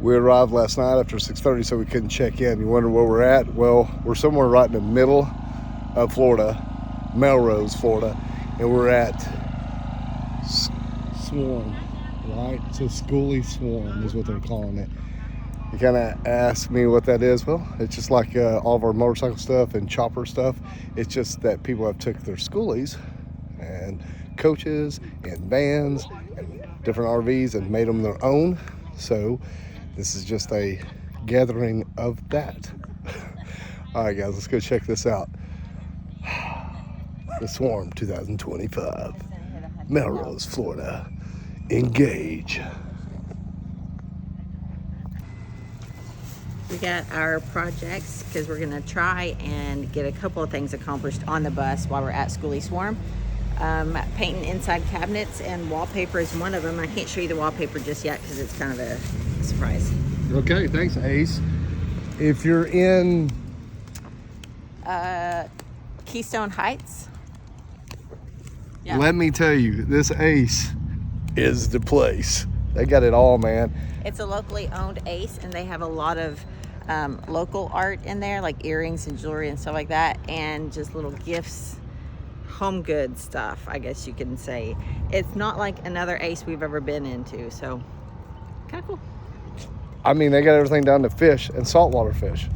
We arrived last night after 6:30, so we couldn't check in. You wonder where we're at? Well, we're somewhere right in the middle of Florida, Melrose, Florida, and we're at Swarm, right? It's a Skoolie Swarm is what they're calling it. You kind of ask me what that is. Well, it's just like all of our motorcycle stuff and chopper stuff. It's just that people have took their schoolies and coaches and vans and different RVs and made them their own. So this is just a gathering of that. All right, guys, let's go check this out. The Swarm 2025, Melrose, Florida. Engage. We got our projects because we're going to try and get a couple of things accomplished on the bus while we're at Skoolie Swarm. Painting inside cabinets and wallpaper is one of them. I can't show you the wallpaper just yet because it's kind of a surprise. Okay, thanks, Ace. If you're in Keystone Heights. Yeah. Let me tell you, this Ace is the place. They got it all, man. It's a locally owned Ace, and they have a lot of local art in there, like earrings and jewelry and stuff like that, and just little gifts, home goods stuff, I guess you can say. It's not like another Ace we've ever been into, so kind of cool. I mean, they got everything down to fish and saltwater fish.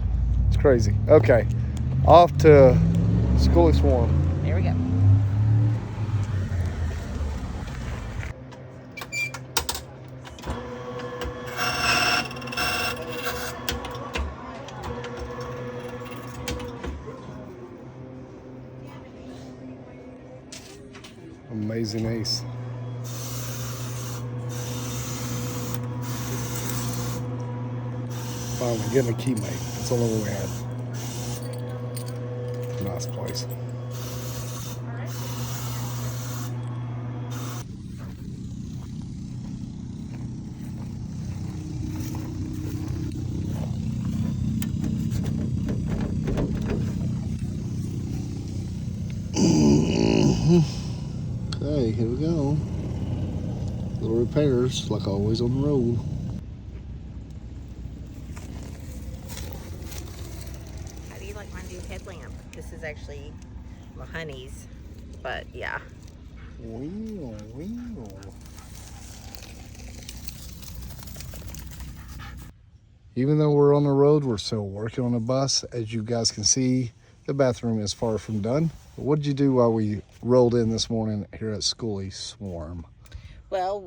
It's crazy. Okay, off to Skoolie Swarm. There we go. Amazing Ace. Finally getting a key mate. That's all we had. Nice place. Okay, here we go. Little repairs, like always on the road. How do you like my new headlamp? This is actually my honey's, but yeah. Wheel. Even though we're on the road, we're still working on the bus. As you guys can see, the bathroom is far from done. What did you do while we rolled in this morning here at Skoolie Swarm? Well,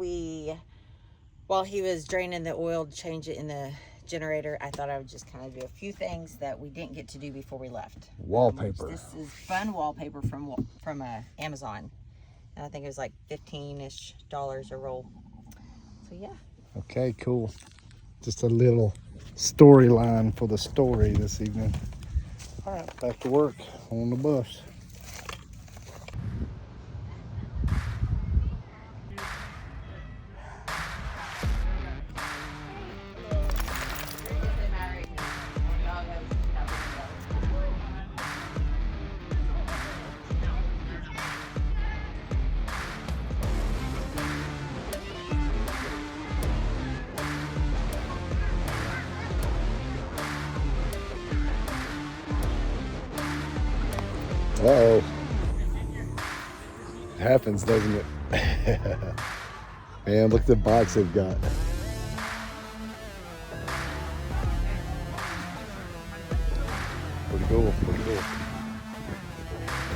while he was draining the oil to change it in the generator, I thought I would just kind of do a few things that we didn't get to do before we left. Wallpaper. This is fun wallpaper from Amazon. And I think it was like $15-ish a roll. So yeah. Okay, cool. Just a little storyline for the story this evening. All right, back to work on the bus. Uh-oh. It happens, doesn't it? Man, look at the bikes they've got. Pretty cool, pretty cool. A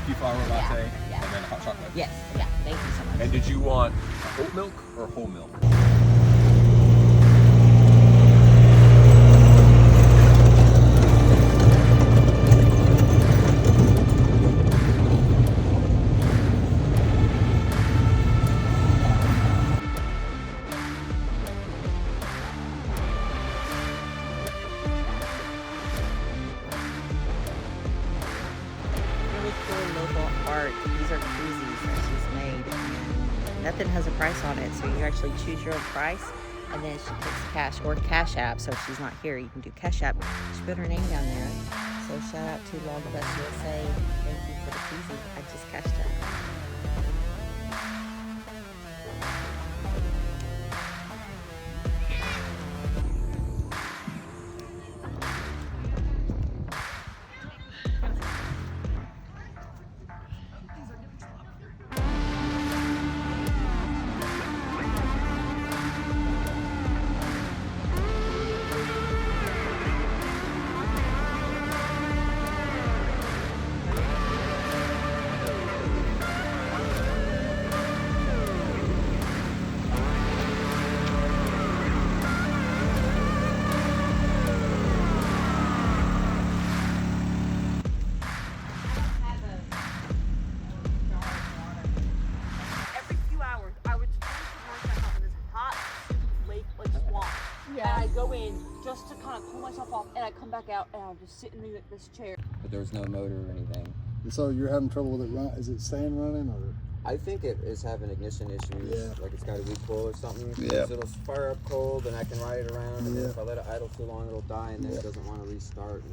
few flower latte and then hot chocolate. Yes, yeah, thank you so much. And did you want oat milk or whole milk? These are koozies that she's made, and nothing has a price on it, so you actually choose your own price, and then she takes cash or Cash App. So if she's not here, you can do Cash App. She put her name down there. So shout out to Log of Us USA. Thank you for the koozie. I just cashed out. Yeah. And I go in just to kind of cool myself off, and I come back out, and I'm just sitting in this chair. But there was no motor or anything. So you're having trouble with it run? Is it staying running or? I think it is having ignition issues. Yeah. Like it's got a recoil or something. Yeah. It'll fire up cold, and I can ride it around. And Yeah. then if I let it idle too long, it'll die, and then it doesn't want to restart. And